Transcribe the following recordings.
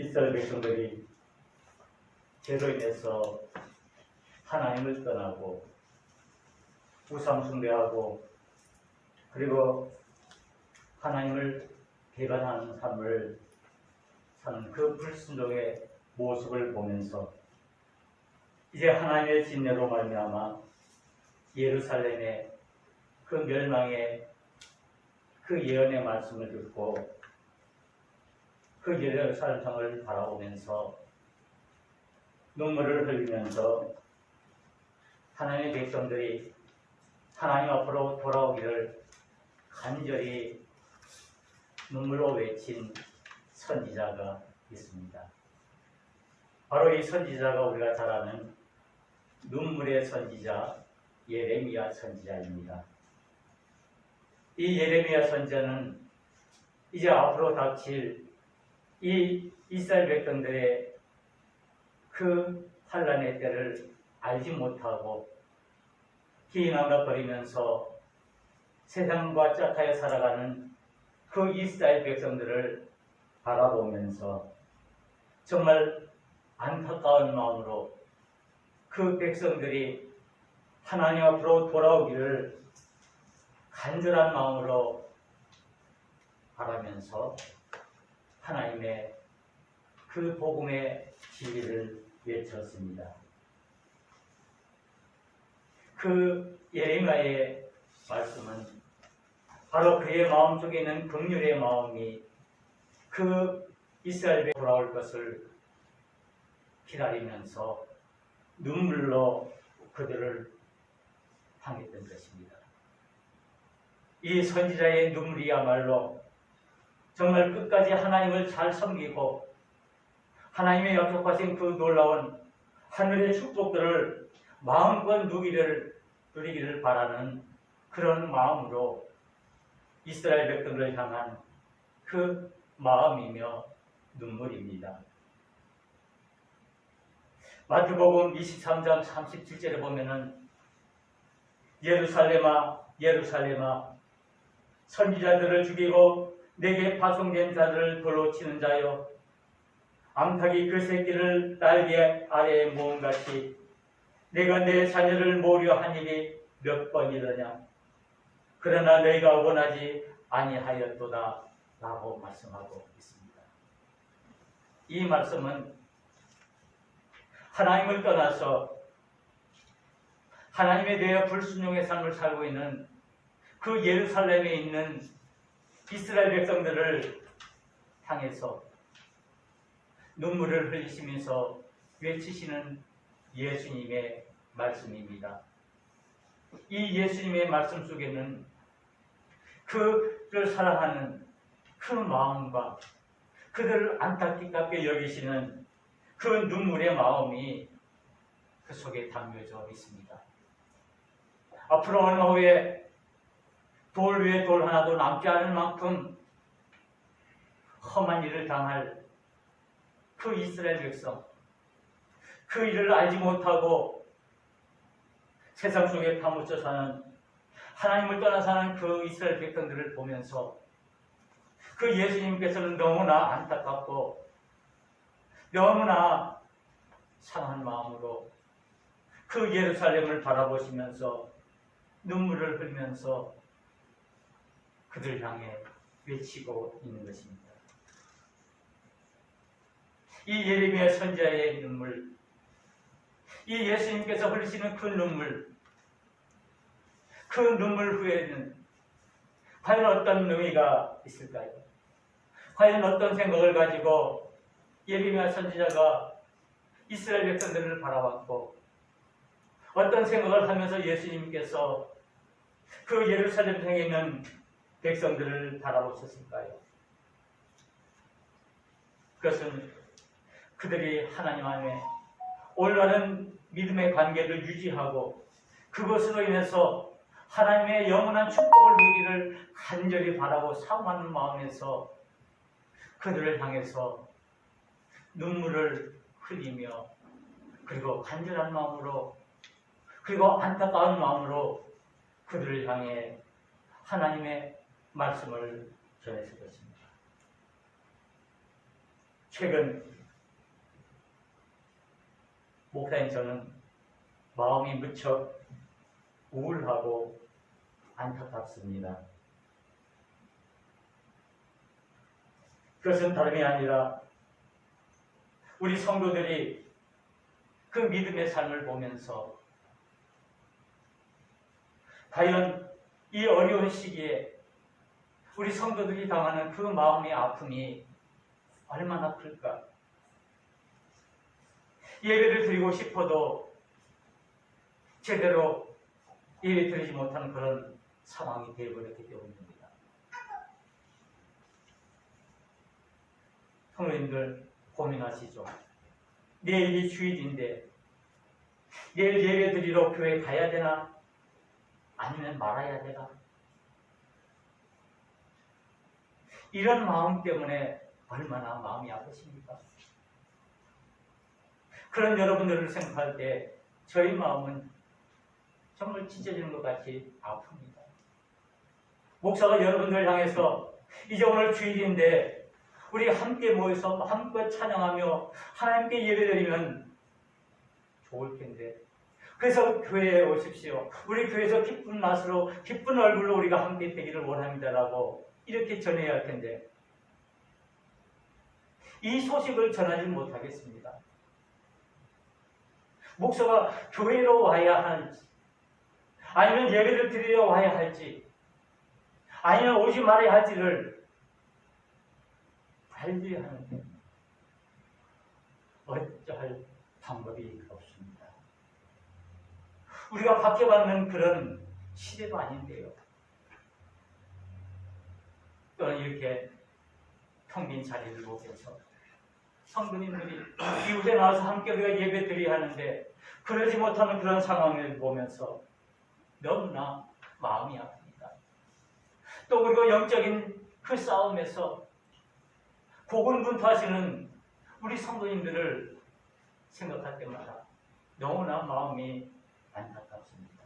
이스라엘 백성들이 죄로 인해서 하나님을 떠나고 우상 숭배하고 그리고 하나님을 배반하는 삶을 사는 그 불순종의 모습을 보면서 이제 하나님의 진노로 말미암아 예루살렘의 그 멸망의 그 예언의 말씀을 듣고 그 예루살렘성을 바라보면서 눈물을 흘리면서 하나님의 백성들이 하나님 앞으로 돌아오기를 간절히 눈물로 외친 선지자가 있습니다. 바로 이 선지자가 우리가 잘 아는 눈물의 선지자 예레미야 선지자입니다. 이 예레미야 선지자는 이제 앞으로 닥칠 이 이스라엘 백성들의 그 환난의 때를 알지 못하고 기인함을 버리면서 세상과 짝하여 살아가는 그 이스라엘 백성들을 바라보면서 정말 안타까운 마음으로 그 백성들이 하나님 앞으로 돌아오기를 간절한 마음으로 바라면서 하나님의 그 복음의 진리를 외쳤습니다. 그 예레미야의 말씀은 바로 그의 마음속에 있는 긍휼의 마음이 그 이스라엘에 돌아올 것을 기다리면서 눈물로 그들을 향했던 것입니다. 이 선지자의 눈물이야말로 정말 끝까지 하나님을 잘 섬기고 하나님의 약속하신 그 놀라운 하늘의 축복들을 마음껏 누리기를 바라는 그런 마음으로 이스라엘 백성들을 향한 그 마음이며 눈물입니다. 마태복음 23장 37절에 보면은 예루살렘아 예루살렘아 선지자들을 죽이고 내게 파송된 자들을 돌로 치는 자여 암탉이 그 새끼를 날개 아래에 모음같이 내가 내 자녀를 모으려 한 일이 몇 번이더냐 그러나 너희가 원하지 아니하였도다 라고 말씀하고 있습니다. 이 말씀은 하나님을 떠나서 하나님에 대해 불순종의 삶을 살고 있는 그 예루살렘에 있는 이스라엘 백성들을 향해서 눈물을 흘리시면서 외치시는 예수님의 말씀입니다. 이 예수님의 말씀 속에는 그를 사랑하는 그 마음과 그들을 안타깝게 여기시는 그 눈물의 마음이 그 속에 담겨져 있습니다. 앞으로 어느 후에 돌 위에 돌 하나도 남지 않을 만큼 험한 일을 당할 그 이스라엘 백성, 그 일을 알지 못하고 세상 속에 파묻혀 사는 하나님을 떠나 사는 그 이스라엘 백성들을 보면서 그 예수님께서는 너무나 안타깝고 너무나 상한 마음으로 그 예루살렘을 바라보시면서 눈물을 흘리면서 그들 향해 외치고 있는 것입니다. 이 예레미야 선지자의 눈물, 이 예수님께서 흘리시는 그 눈물, 그 눈물 후에는 과연 어떤 의미가 있을까요? 과연 어떤 생각을 가지고 예레미야 선지자가 이스라엘 백성들을 바라봤고 어떤 생각을 하면서 예수님께서 그 예루살렘 성에 있는 백성들을 바라보셨을까요? 그것은 그들이 하나님 안에 올바른 믿음의 관계를 유지하고 그것으로 인해서 하나님의 영원한 축복을 누리기를 간절히 바라고 사모하는 마음에서 그들을 향해서 눈물을 흘리며 그리고 간절한 마음으로 그리고 안타까운 마음으로 그들을 향해 하나님의 말씀을 전했을 것입니다. 최근 목사님 저는 마음이 무척 우울하고 안타깝습니다. 그것은 다름이 아니라 우리 성도들이 그 믿음의 삶을 보면서 과연 이 어려운 시기에 우리 성도들이 당하는 그 마음의 아픔이 얼마나 클까? 예배를 드리고 싶어도 제대로 예배 드리지 못하는 그런 상황이 되어버렸기 때문입니다. 성도님들 고민하시죠. 내일이 주일인데 내일 예배 드리러 교회 가야 되나? 아니면 말아야 되나? 이런 마음 때문에 얼마나 마음이 아프십니까? 그런 여러분들을 생각할 때 저희 마음은 정말 찢어지는 것 같이 아픕니다. 목사가 여러분들을 향해서 이제 오늘 주일인데 우리 함께 모여서 마음껏 찬양하며 하나님께 예배드리면 좋을 텐데, 그래서 교회에 오십시오. 우리 교회에서 기쁜 맛으로 기쁜 얼굴로 우리가 함께 되기를 원합니다라고 이렇게 전해야 할 텐데 이 소식을 전하지 못하겠습니다. 목사가 교회로 와야 할지, 아니면 예배를 드리러 와야 할지, 아니면 오지 말아야 할지를 알려야 하는데 어찌할 방법이 없습니다. 우리가 바뀌어받는 그런 시대도 아닌데요. 또는 이렇게 텅 빈 자리를 보면서 성도님들이 이웃에 나와서 함께 우리가 예배 드려야 하는데 그러지 못하는 그런 상황을 보면서 너무나 마음이 아픕니다. 또 그리고 영적인 그 싸움에서 고군분투하시는 우리 성도님들을 생각할 때마다 너무나 마음이 안타깝습니다.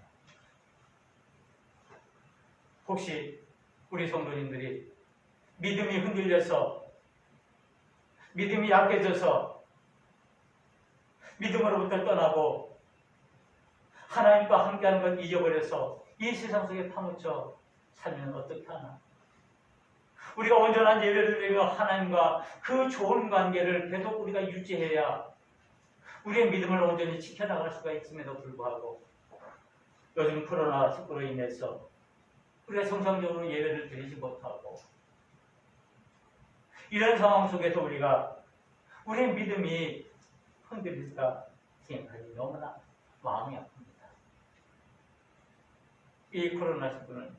혹시 우리 성도님들이 믿음이 흔들려서, 믿음이 약해져서 믿음으로부터 떠나고 하나님과 함께하는 걸 잊어버려서 이 세상 속에 파묻혀 살면 어떻게 하나? 우리가 온전한 예배를 드리며 하나님과 그 좋은 관계를 계속 우리가 유지해야 우리의 믿음을 온전히 지켜나갈 수가 있음에도 불구하고 요즘 코로나19로 인해서 우리가 정상적으로 예배를 드리지 못하고 이런 상황 속에서 우리가 우리의 믿음이 흔들릴까 생각하니 너무나 마음이 아픕니다. 이 코로나19는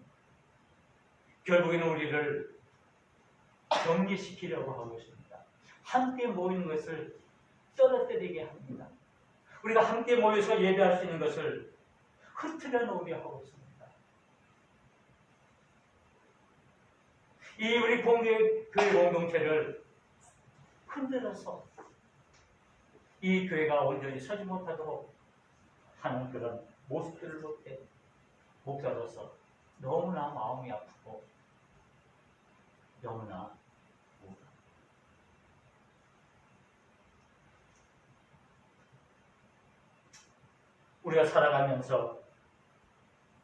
결국에는 우리를 격리시키려고 하고 있습니다. 함께 모이는 것을 떨어뜨리게 합니다. 우리가 함께 모여서 예배할 수 있는 것을 흐트려 놓으려 하고 있습니다. 이 우리 교회 공동체를 흔들어서 이 교회가 온전히 서지 못하도록 하는 그런 모습들을 볼 때 목사로서 너무나 마음이 아프고 너무나 우울합니다. 우리가 살아가면서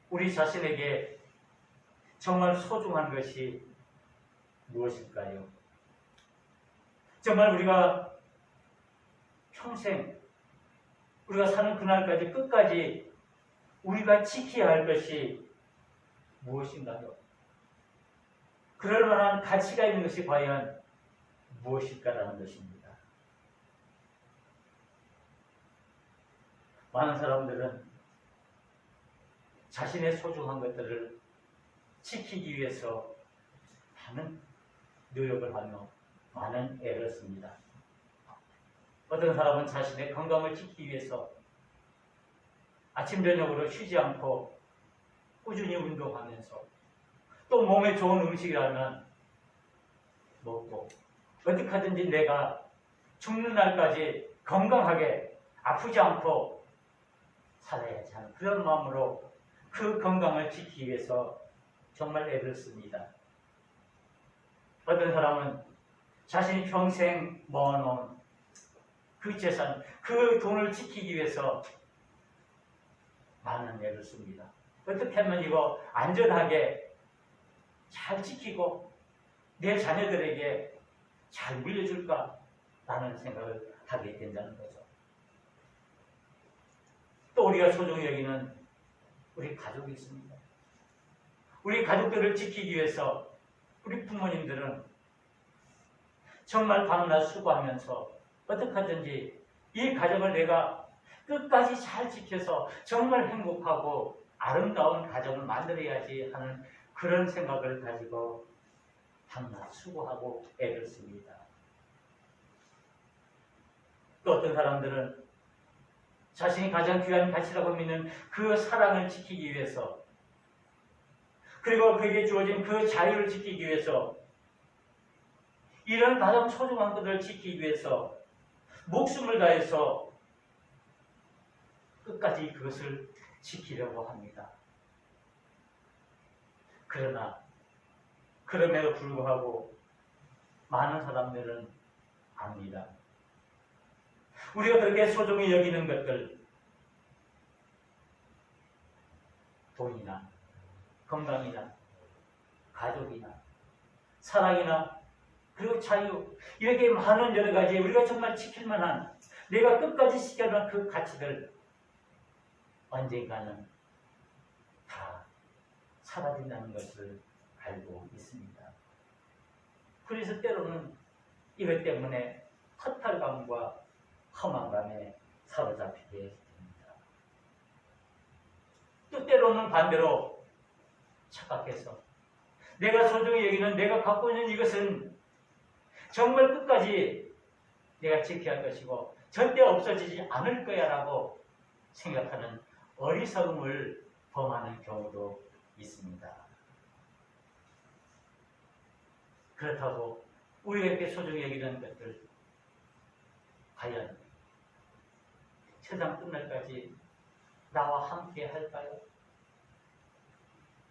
우리 자신에게 정말 소중한 것이 무엇일까요? 정말 우리가 평생 우리가 사는 그날까지 끝까지 우리가 지켜야 할 것이 무엇인가요? 그럴 만한 가치가 있는 것이 과연 무엇일까라는 것입니다. 많은 사람들은 자신의 소중한 것들을 지키기 위해서 많은 노력을 하며 많은 애를 씁니다. 어떤 사람은 자신의 건강을 지키기 위해서 아침 저녁으로 쉬지 않고 꾸준히 운동하면서 또 몸에 좋은 음식이라면 먹고 어떻게 하든지 내가 죽는 날까지 건강하게 아프지 않고 살아야지 하는 그런 마음으로 그 건강을 지키기 위해서 정말 애를 씁니다. 어떤 사람은 자신이 평생 모아놓은 그 그 재산, 그 돈을 지키기 위해서 많은 애를 씁니다. 어떻게 하면 이거 안전하게 잘 지키고 내 자녀들에게 잘 물려줄까라는 생각을 하게 된다는 거죠. 또 우리가 소중히 여기는 우리 가족이 있습니다. 우리 가족들을 지키기 위해서 우리 부모님들은 정말 밤낮 수고하면서 어떻게 하든지 이 가정을 내가 끝까지 잘 지켜서 정말 행복하고 아름다운 가정을 만들어야지 하는 그런 생각을 가지고 밤낮 수고하고 애를 씁니다. 또 어떤 사람들은 자신이 가장 귀한 가치라고 믿는 그 사랑을 지키기 위해서, 그리고 그에게 주어진 그 자유를 지키기 위해서, 이런 가장 소중한 것들을 지키기 위해서 목숨을 다해서 끝까지 그것을 지키려고 합니다. 그러나 그럼에도 불구하고 많은 사람들은 압니다. 우리가 그렇게 소중히 여기는 것들, 돈이나 건강이나 가족이나 사랑이나 그리고 자유, 이렇게 많은 여러 가지 우리가 정말 지킬 만한, 내가 끝까지 지켜놓은 그 가치들 언젠가는 다 사라진다는 것을 알고 있습니다. 그래서 때로는 이것 때문에 허탈감과 허망감에 사로잡히게 됩니다. 또 때로는 반대로 착각해서 내가 소중히 여기는 내가 갖고 있는 이것은 정말 끝까지 내가 지켜야 할 것이고 절대 없어지지 않을 거야 라고 생각하는 어리석음을 범하는 경우도 있습니다. 그렇다고 우리가 이렇게 소중히 여기는 것들 과연 세상 끝날까지 나와 함께 할까요?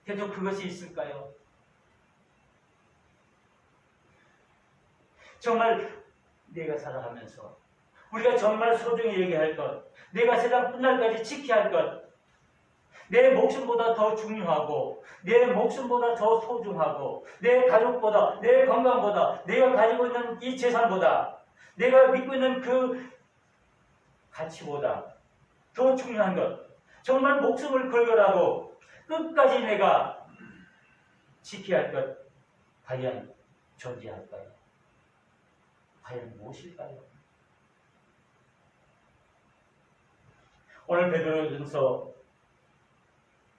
계속 그것이 있을까요? 정말 내가 살아가면서 우리가 정말 소중히 얘기할 것, 내가 세상 끝날까지 지켜야 할 것, 내 목숨보다 더 중요하고 내 목숨보다 더 소중하고 내 가족보다, 내 건강보다, 내가 가지고 있는 이 재산보다, 내가 믿고 있는 그 가치보다 더 중요한 것, 정말 목숨을 걸고라도 끝까지 내가 지켜야 할 것, 과연 존재할까요? 과연 무엇일까요? 오늘 베드로전서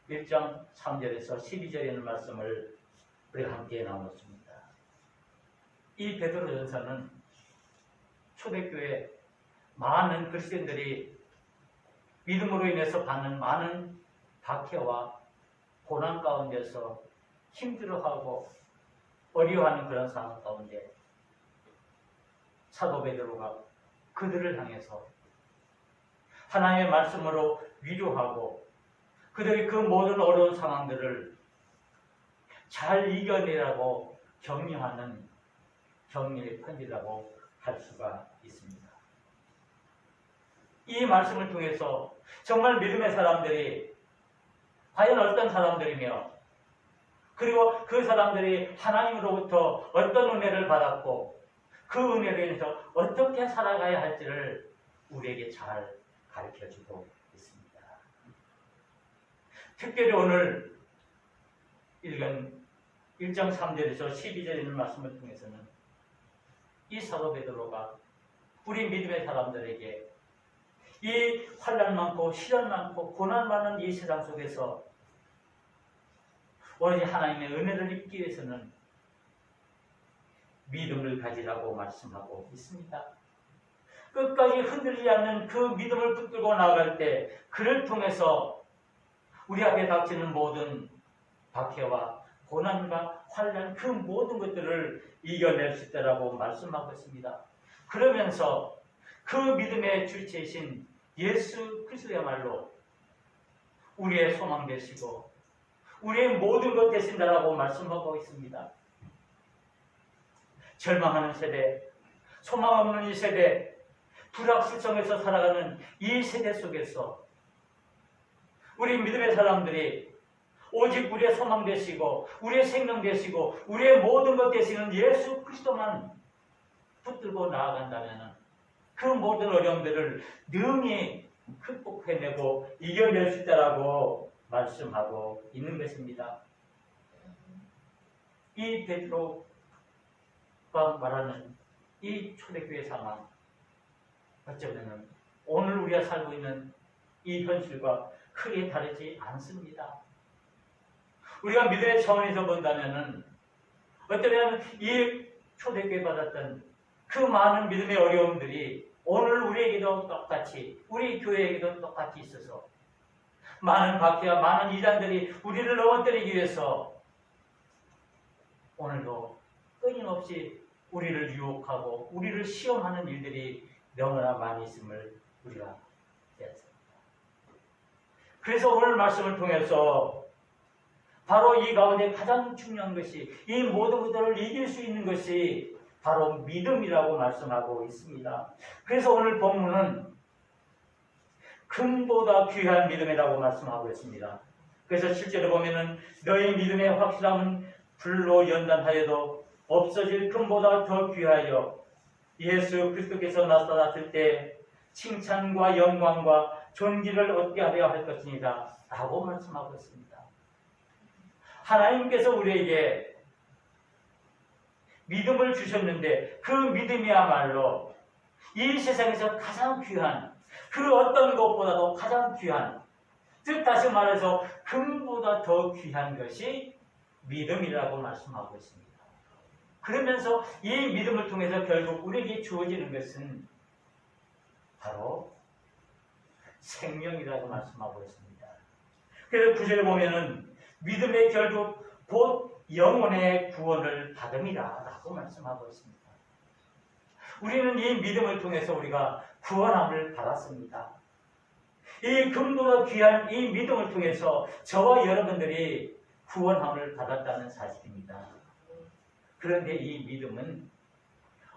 1장 3절에서 12절에 있는 말씀을 우리가 함께 나눴습니다. 이 베드로전서는 초대교회 많은 그리스도인들이 믿음으로 인해서 받는 많은 박해와 고난 가운데서 힘들어하고 어려워하는 그런 상황 가운데 사도 베드로가 그들을 향해서 하나님의 말씀으로 위로하고 그들이 그 모든 어려운 상황들을 잘 이겨내라고 격려하는 격려의 편지라고 할 수가 있습니다. 이 말씀을 통해서 정말 믿음의 사람들이 과연 어떤 사람들이며, 그리고 그 사람들이 하나님으로부터 어떤 은혜를 받았고 그 은혜로 인해서 어떻게 살아가야 할지를 우리에게 잘 가르쳐주고 있습니다. 특별히 오늘 읽은 1장 3절에서 12절에 있는 말씀을 통해서는 이 사도 베드로가 우리 믿음의 사람들에게 이 환난 많고 시련 많고 고난 많은 이 세상 속에서 오로지 하나님의 은혜를 입기 위해서는 믿음을 가지라고 말씀하고 있습니다. 끝까지 흔들리지 않는 그 믿음을 붙들고 나아갈 때 그를 통해서 우리 앞에 닥치는 모든 박해와 고난과 환난, 그 모든 것들을 이겨낼 수 있다라고 말씀하고 있습니다. 그러면서 그 믿음의 주체이신 예수 그리스도야말로 우리의 소망 되시고 우리의 모든 것 되신다라고 말씀하고 있습니다. 절망하는 세대, 소망 없는 이 세대, 불확실성에서 살아가는 이 세대 속에서 우리 믿음의 사람들이 오직 우리의 소망 되시고 우리의 생명 되시고 우리의 모든 것 되시는 예수 그리스도만 붙들고 나아간다면 그 모든 어려움들을 능히 극복해내고 이겨낼 수 있다라고 말씀하고 있는 것입니다. 이 베드로가 말하는 이 초대교회 상황, 어쩌면 오늘 우리가 살고 있는 이 현실과 크게 다르지 않습니다. 우리가 믿음의 차원에서 본다면 어쩌면 이 초대교회 받았던 그 많은 믿음의 어려움들이 오늘 우리에게도 똑같이, 우리 교회에게도 똑같이 있어서 많은 박해와 많은 이단들이 우리를 넘어뜨리기 위해서 오늘도 끊임없이 우리를 유혹하고 우리를 시험하는 일들이 너무나 많이 있음을 우리가 깨닫습니다. 그래서 오늘 말씀을 통해서 바로 이 가운데 가장 중요한 것이, 이 모든 것들을 이길 수 있는 것이 바로 믿음이라고 말씀하고 있습니다. 그래서 오늘 본문은 금보다 귀한 믿음이라고 말씀하고 있습니다. 그래서 실제로 보면은 너희 믿음의 확실함은 불로 연단하여도 없어질 금보다 더 귀하여 예수 그리스도께서 나타났을 때 칭찬과 영광과 존귀를 얻게 하려 할 것이니라 라고 말씀하고 있습니다. 하나님께서 우리에게 믿음을 주셨는데 그 믿음이야말로 이 세상에서 가장 귀한, 그 어떤 것보다도 가장 귀한, 즉 다시 말해서 금보다 더 귀한 것이 믿음이라고 말씀하고 있습니다. 그러면서 이 믿음을 통해서 결국 우리에게 주어지는 것은 바로 생명이라고 말씀하고 있습니다. 그래서 9절에 보면은 믿음의 결국 곧 영혼의 구원을 받음이라 라고 말씀하고 있습니다. 우리는 이 믿음을 통해서 우리가 구원함을 받았습니다. 이 금보다 귀한 이 믿음을 통해서 저와 여러분들이 구원함을 받았다는 사실입니다. 그런데 이 믿음은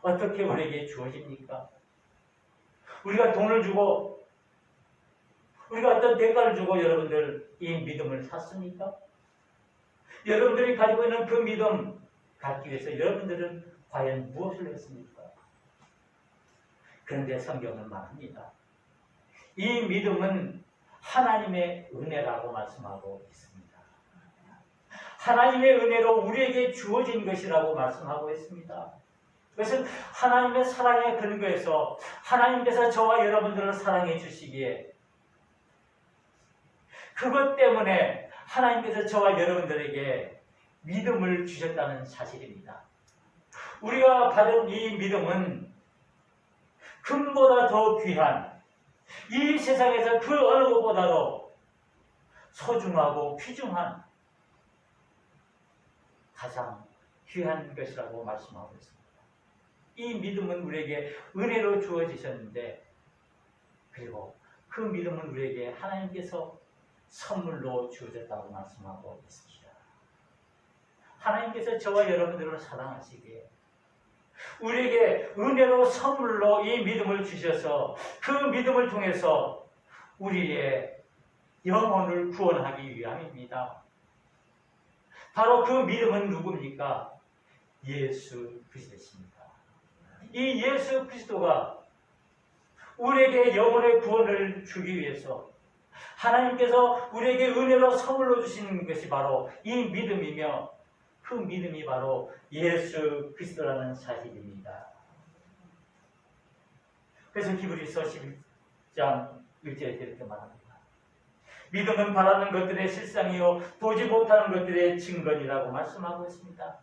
어떻게 우리에게 주어집니까? 우리가 돈을 주고, 우리가 어떤 대가를 주고 여러분들 이 믿음을 샀습니까? 여러분들이 가지고 있는 그 믿음 갖기 위해서 여러분들은 과연 무엇을 했습니까? 그런데 성경은 말합니다. 이 믿음은 하나님의 은혜라고 말씀하고 있습니다. 하나님의 은혜로 우리에게 주어진 것이라고 말씀하고 있습니다. 그것은 하나님의 사랑의 근거에서 하나님께서 저와 여러분들을 사랑해 주시기에 그것 때문에 하나님께서 저와 여러분들에게 믿음을 주셨다는 사실입니다. 우리가 받은 이 믿음은 금보다 더 귀한, 이 세상에서 그 어느 것보다도 소중하고 귀중한 가장 귀한 것이라고 말씀하고 있습니다. 이 믿음은 우리에게 은혜로 주어지셨는데, 그리고 그 믿음은 우리에게 하나님께서 선물로 주어졌다고 말씀하고 있습니다. 하나님께서 저와 여러분들을 사랑하시기에 우리에게 은혜로 선물로 이 믿음을 주셔서 그 믿음을 통해서 우리의 영혼을 구원하기 위함입니다. 바로 그 믿음은 누굽니까? 예수 그리스도십니다. 이 예수 그리스도가 우리에게 영혼의 구원을 주기 위해서 하나님께서 우리에게 은혜로 선물로 주시는 것이 바로 이 믿음이며, 그 믿음이 바로 예수 그리스도라는 사실입니다. 그래서 히브리서 11장 1절에 이렇게 말합니다. 믿음은 바라는 것들의 실상이요 보지 못하는 것들의 증거니라고 말씀하고 있습니다.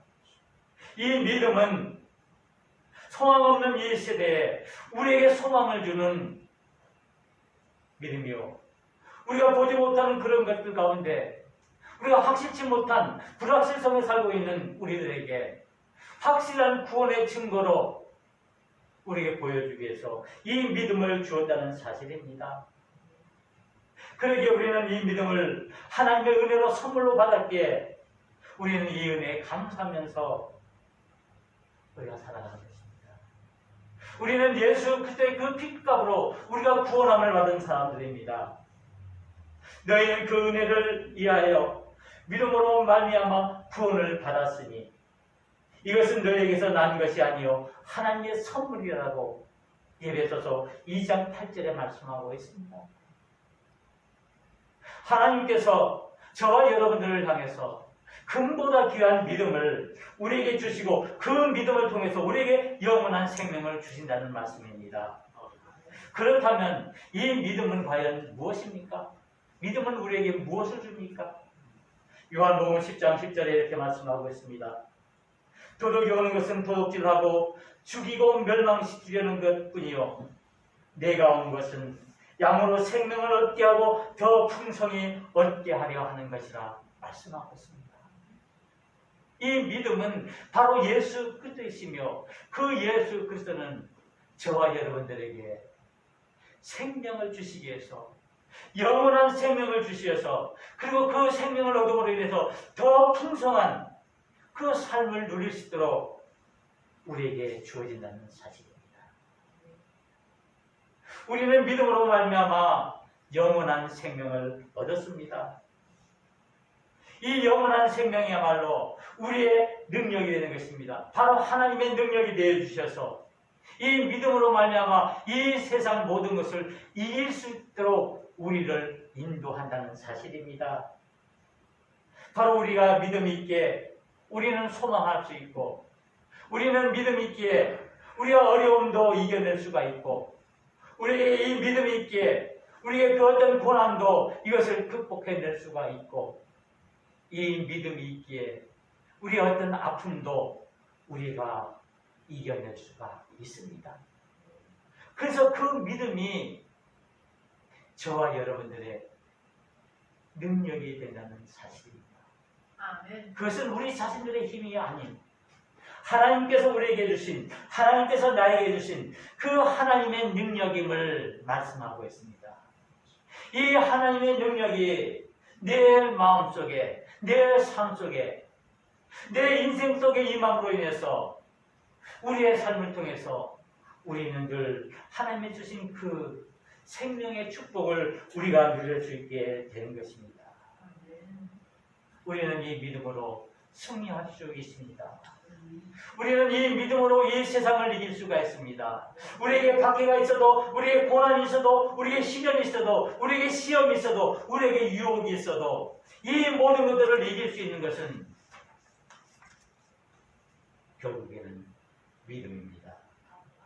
이 믿음은 소망 없는 이 시대에 우리에게 소망을 주는 믿음이요, 우리가 보지 못하는 그런 것들 가운데 우리가 확실치 못한 불확실성에 살고 있는 우리들에게 확실한 구원의 증거로 우리에게 보여주기 위해서 이 믿음을 주었다는 사실입니다. 그러기에 우리는 이 믿음을 하나님의 은혜로 선물로 받았기에 우리는 이 은혜에 감사하면서 우리가 살아가는 것입니다. 우리는 예수 그리스도의 그 핏값으로 우리가 구원함을 받은 사람들입니다. 너희는 그 은혜를 이하여 믿음으로 말미암아 구원을 받았으니 이것은 너희에게서 난 것이 아니요 하나님의 선물이라고 에베소서 2장 8절에 말씀하고 있습니다. 하나님께서 저와 여러분들을 향해서 금보다 귀한 믿음을 우리에게 주시고 그 믿음을 통해서 우리에게 영원한 생명을 주신다는 말씀입니다. 그렇다면 이 믿음은 과연 무엇입니까? 믿음은 우리에게 무엇을 줍니까? 요한복음 10장 10절에 이렇게 말씀하고 있습니다. 도둑이 오는 것은 도둑질하고 죽이고 멸망시키려는 것뿐이요 내가 온 것은 양으로 생명을 얻게 하고 더 풍성히 얻게 하려 하는 것이라 말씀하고 있습니다. 이 믿음은 바로 예수 그리스도이시며 그 예수 그리스도는 저와 여러분들에게 생명을 주시기 위해서 영원한 생명을 주시어서 그리고 그 생명을 얻음으로 인해서 더 풍성한 그 삶을 누릴 수 있도록 우리에게 주어진다는 사실입니다. 우리는 믿음으로 말미암아 영원한 생명을 얻었습니다. 이 영원한 생명이야말로 우리의 능력이 되는 것입니다. 바로 하나님의 능력이 되어주셔서 이 믿음으로 말미암아 이 세상 모든 것을 이길 수 있도록 우리를 인도한다는 사실입니다. 바로 우리가 믿음 있게 우리는 소망할 수 있고 우리는 믿음 있기에 우리가 어려움도 이겨낼 수가 있고 우리에게 이 믿음 있기에 우리의 그 어떤 고난도 이것을 극복해낼 수가 있고 이 믿음이 있기에 우리의 어떤 아픔도 우리가 이겨낼 수가 있습니다. 그래서 그 믿음이 저와 여러분들의 능력이 된다는 사실입니다. 아멘. 그것은 우리 자신들의 힘이 아닌 하나님께서 우리에게 주신 하나님께서 나에게 주신 그 하나님의 능력임을 말씀하고 있습니다. 이 하나님의 능력이 내 마음속에 내 삶 속에 내 인생 속에 임함으로 인해서 우리의 삶을 통해서 우리는 늘 하나님이 주신 그 생명의 축복을 우리가 누릴 수 있게 되는 것입니다. 우리는 이 믿음으로 승리할 수 있습니다. 우리는 이 믿음으로 이 세상을 이길 수가 있습니다. 우리에게 박해가 있어도 우리에게 고난이 있어도 우리에게 시련이 있어도 우리에게 시험이 있어도 우리에게 유혹이 있어도 이 모든 것들을 이길 수 있는 것은 결국에는 믿음입니다.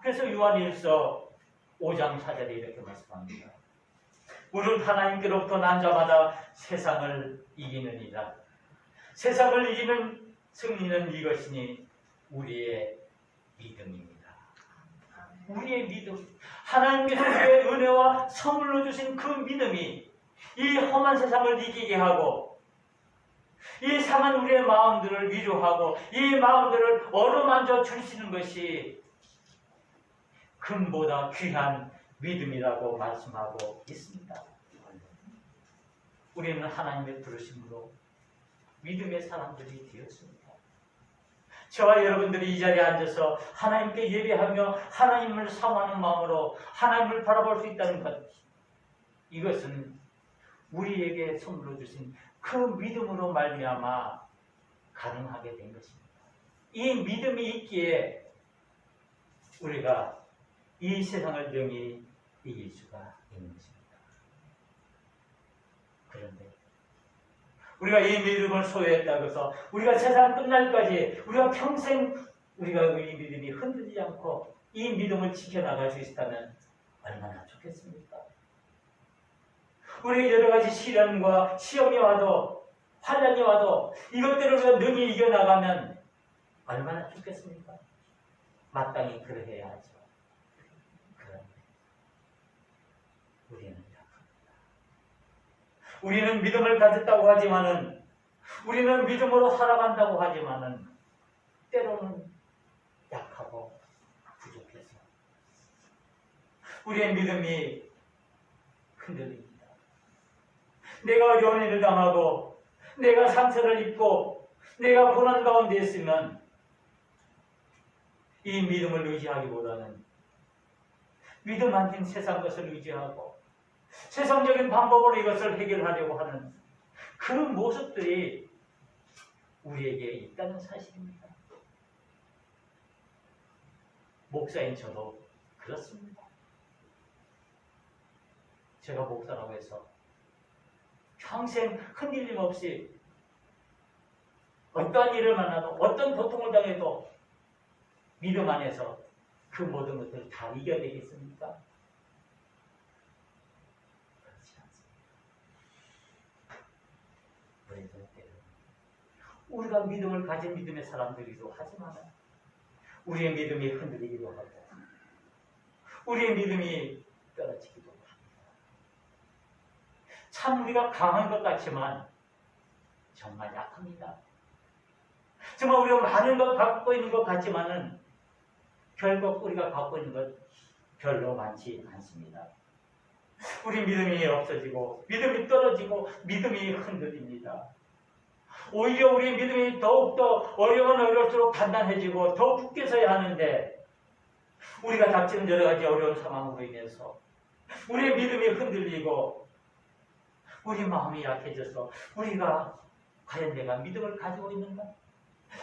그래서 요한일서 5장 4절에 이렇게 말씀합니다. 우리는 하나님께로부터 난 자마다 세상을 이기느니라. 세상을 이기는 승리는 이것이니 우리의 믿음입니다. 우리의 믿음. 하나님께서 우리의 은혜와 선물로 주신 그 믿음이 이 험한 세상을 이기게 하고 이 상한 우리의 마음들을 위로하고 이 마음들을 어루만져 주시는 것이 금보다 귀한 믿음이라고 말씀하고 있습니다. 우리는 하나님의 부르심으로 믿음의 사람들이 되었습니다. 저와 여러분들이 이 자리에 앉아서 하나님께 예배하며 하나님을 사모하는 마음으로 하나님을 바라볼 수 있다는 것, 이것은 우리에게 선물로 주신 그 믿음으로 말미암아 가능하게 된 것입니다. 이 믿음이 있기에 우리가 이 세상을 능히 이길 수가 있는 것입니다. 그런데 우리가 이 믿음을 소유했다고 해서 우리가 세상 끝날까지 우리가 평생 우리가 이 믿음이 흔들리지 않고 이 믿음을 지켜나갈 수 있다면 얼마나 좋겠습니까? 우리 여러 가지 시련과 시험이 와도 환난이 와도 이것들을 우리가 능히 이겨나가면 얼마나 좋겠습니까? 마땅히 그러해야 하죠. 그런데 우리는 약합니다. 우리는 믿음을 가졌다고 하지만은 우리는 믿음으로 살아간다고 하지만은 때로는 약하고 부족해서 우리의 믿음이 흔들립니다. 내가 어려운 일을 당하고 내가 상처를 입고 내가 고난 가운데 있으면 이 믿음을 의지하기보다는 믿음 아닌 세상 것을 의지하고 세상적인 방법으로 이것을 해결하려고 하는 그 모습들이 우리에게 있다는 사실입니다. 목사인 저도 그렇습니다. 제가 목사라고 해서 평생 흔들림 없이 어떠한 일을 만나도 어떤 고통을 당해도 믿음 안에서 그 모든 것들을 다 이겨내겠습니까? 그렇지 않습니다. 그래서 우리가 믿음을 가진 믿음의 사람들이기도 하지만 우리의 믿음이 흔들리기도 하고 우리의 믿음이 떨어지기도 합니다. 참 우리가 강한 것 같지만 정말 약합니다. 정말 우리가 많은 것 갖고 있는 것 같지만은 결국 우리가 갖고 있는 것 별로 많지 않습니다. 우리 믿음이 없어지고 믿음이 떨어지고 믿음이 흔들립니다. 오히려 우리 믿음이 더욱더 어려울수록 단단해지고 더 굳게 서야 하는데 우리가 닥치는 여러 가지 어려운 상황으로 인해서 우리의 믿음이 흔들리고 우리 마음이 약해져서 우리가 과연 내가 믿음을 가지고 있는가?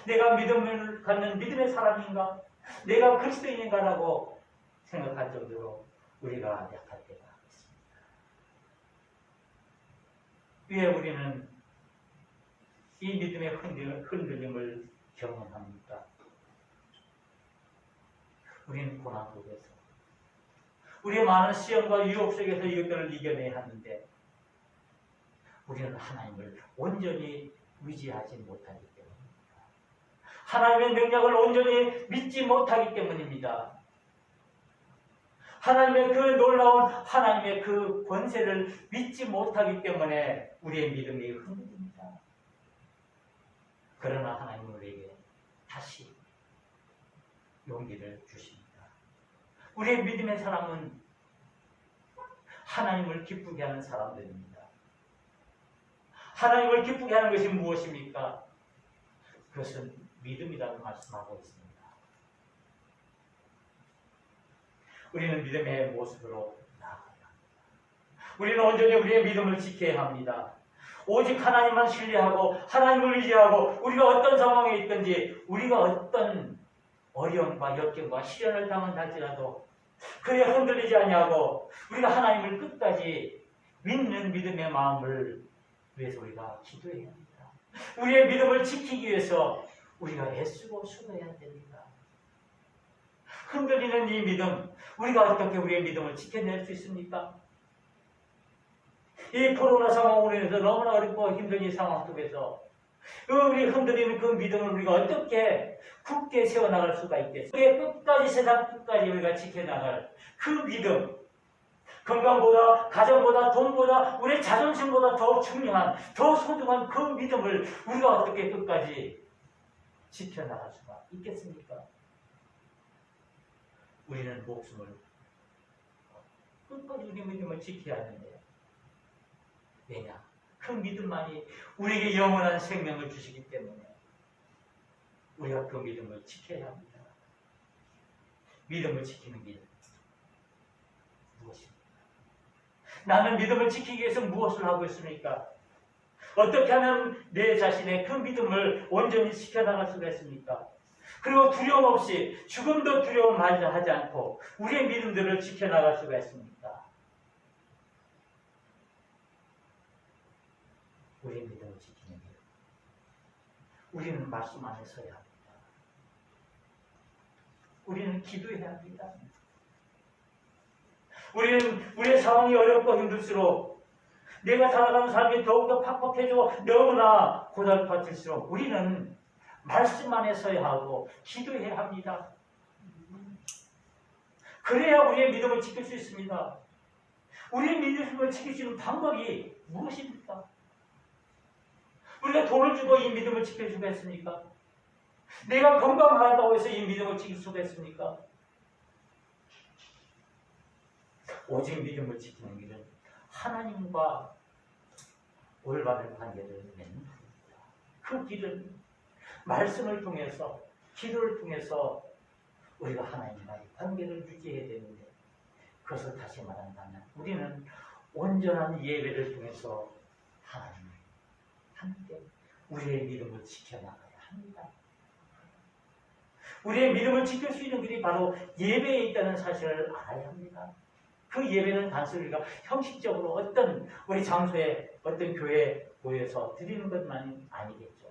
내가 믿음을 갖는 믿음의 사람인가? 내가 그리스도인인가라고 생각할 정도로 우리가 약할 때가 있습니다. 왜 우리는 이 믿음의 흔들림을 경험합니까? 우리는 고난 속에서 우리의 많은 시험과 유혹 속에서 이것들을 이겨내야 하는데 우리는 하나님을 온전히 의지하지 못하기 때문입니다. 하나님의 능력을 온전히 믿지 못하기 때문입니다. 하나님의 그 놀라운 하나님의 그 권세를 믿지 못하기 때문에 우리의 믿음이 흔들립니다. 그러나 하나님은 우리에게 다시 용기를 주십니다. 우리의 믿음의 사람은 하나님을 기쁘게 하는 사람들입니다. 하나님을 기쁘게 하는 것이 무엇입니까? 그것은 믿음이라고 말씀하고 있습니다. 우리는 믿음의 모습으로 나아가야 합니다. 우리는 온전히 우리의 믿음을 지켜야 합니다. 오직 하나님만 신뢰하고 하나님을 의지하고 우리가 어떤 상황에 있든지 우리가 어떤 어려움과 역경과 시련을 당한다 할지라도 그에 흔들리지 아니하고 우리가 하나님을 끝까지 믿는 믿음의 마음을 위해서 우리가 기도해야 합니다. 우리의 믿음을 지키기 위해서 우리가 애쓰고 수고해야 됩니다. 흔들리는 이 믿음, 우리가 어떻게 우리의 믿음을 지켜낼 수 있습니까? 이 코로나 상황으로 인해서 너무나 어렵고 힘든 이 상황 속에서 우리 흔들리는 그 믿음을 우리가 어떻게 굳게 세워나갈 수가 있겠어요? 끝까지 세상 끝까지 우리가 지켜나갈 그 믿음, 건강보다 가정보다 돈보다 우리 자존심보다 더 중요한 더 소중한 그 믿음을 우리가 어떻게 끝까지 지켜나갈 수가 있겠습니까? 우리는 목숨을 끝까지 우리 믿음을 지켜야 하는데 왜냐? 그 믿음만이 우리에게 영원한 생명을 주시기 때문에 우리가 그 믿음을 지켜야 합니다. 믿음을 지키는 길 무엇입니까? 나는 믿음을 지키기 위해서 무엇을 하고 있습니까? 어떻게 하면 내 자신의 그 믿음을 온전히 지켜나갈 수가 있습니까? 그리고 두려움 없이 죽음도 두려움하지 않고 우리의 믿음들을 지켜나갈 수가 있습니까? 우리의 믿음을 지키는 길. 우리는 말씀 안에 서야 합니다. 우리는 기도해야 합니다. 우리는 우리의 상황이 어렵고 힘들수록 내가 살아가는 삶이 더욱더 팍팍해지고 너무나 고달파질수록 우리는 말씀 안에 서야 하고 기도해야 합니다. 그래야 우리의 믿음을 지킬 수 있습니다. 우리의 믿음을 지킬 수 있는 방법이 무엇입니까? 우리가 돈을 주고 이 믿음을 지킬 수가 있습니까? 내가 건강하다고 해서 이 믿음을 지킬 수가 있습니까? 오직 믿음을 지키는 길은 하나님과 올바른 관계를 맺는 길입니다. 그 길은 말씀을 통해서 기도를 통해서 우리가 하나님과의 관계를 유지해야 되는데 그것을 다시 말한다면 우리는 온전한 예배를 통해서 하나님을 함께 우리의 믿음을 지켜나가야 합니다. 우리의 믿음을 지킬 수 있는 길이 바로 예배에 있다는 사실을 알아야 합니다. 그 예배는 단순히 우리가 형식적으로 어떤 우리 장소에 어떤 교회에 모여서 드리는 것만이 아니겠죠.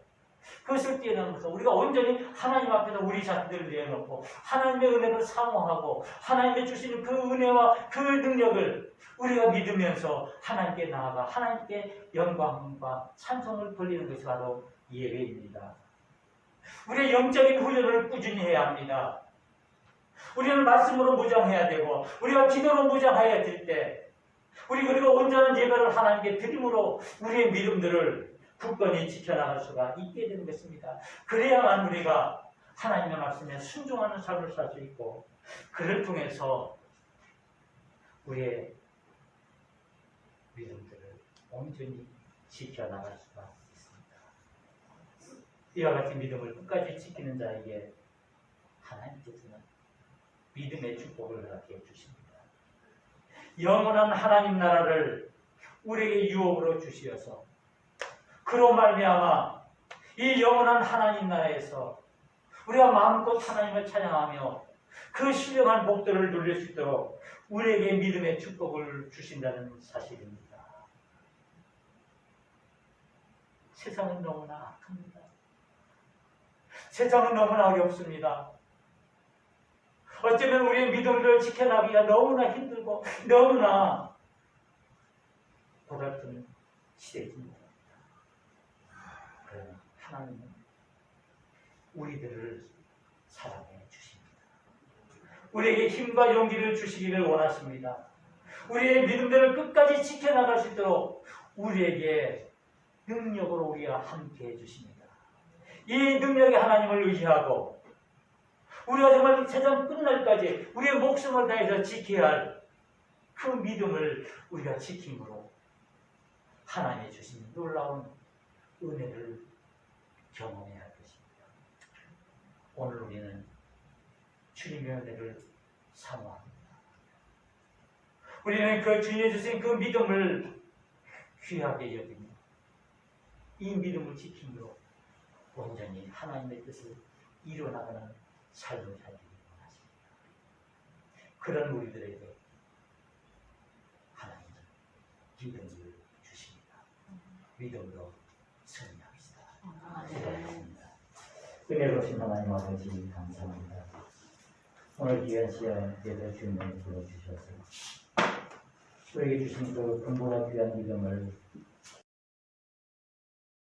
그것을 뛰어넘어서 우리가 온전히 하나님 앞에서 우리 자신들을 내어놓고 하나님의 은혜를 사모하고 하나님의 주시는 그 은혜와 그 능력을 우리가 믿으면서 하나님께 나아가 하나님께 영광과 찬송을 돌리는 것이 바로 예배입니다. 우리의 영적인 훈련을 꾸준히 해야 합니다. 우리는 말씀으로 무장해야 되고 우리가 기도로 무장해야 될 때 우리 그리고 온전한 예배를 하나님께 드림으로 우리의 믿음들을 굳건히 지켜나갈 수가 있게 되는 것입니다. 그래야만 우리가 하나님의 말씀에 순종하는 삶을 살 수 있고 그를 통해서 우리의 믿음들을 온전히 지켜나갈 수가 있습니다. 이와 같이 믿음을 끝까지 지키는 자에게 하나님께서는 믿음의 축복을 허락해 주십니다. 영원한 하나님 나라를 우리에게 유업으로 주시어서 그로 말미암아 이 영원한 하나님 나라에서 우리가 마음껏 하나님을 찬양하며 그 신령한 복들을 누릴 수 있도록 우리에게 믿음의 축복을 주신다는 사실입니다. 세상은 너무나 악합니다. 세상은 너무나 어렵습니다. 어쩌면 우리의 믿음을 지켜나가기가 너무나 힘들고 너무나 고달픈 시대입니다. 그러나 하나님은 우리들을 사랑해 주십니다. 우리에게 힘과 용기를 주시기를 원하십니다. 우리의 믿음들을 끝까지 지켜나갈 수 있도록 우리에게 능력으로 우리와 함께 해주십니다. 이 능력의 하나님을 의지하고 우리가 정말 세상 끝날까지 우리의 목숨을 다해서 지켜야 할 그 믿음을 우리가 지킴으로 하나님이 주신 놀라운 은혜를 경험해야 할 것입니다. 오늘 우리는 주님의 은혜를 사모합니다. 우리는 그 주님이 주신 그 믿음을 귀하게 여깁니다. 이 믿음을 지킴으로 온전히 하나님의 뜻을 이루어나가는 삶을 살기를 원하십니다. 그런 우리들에게 하나님은 믿음을 주십니다. 믿음으로 승리하겠습니다. 기도하겠습니다. 은혜로우신 하나님 아버지 감사합니다. 오늘 귀한 시간 예배 주님을 불러주셔서 우리에게 주신 그 근본한 귀한 믿음을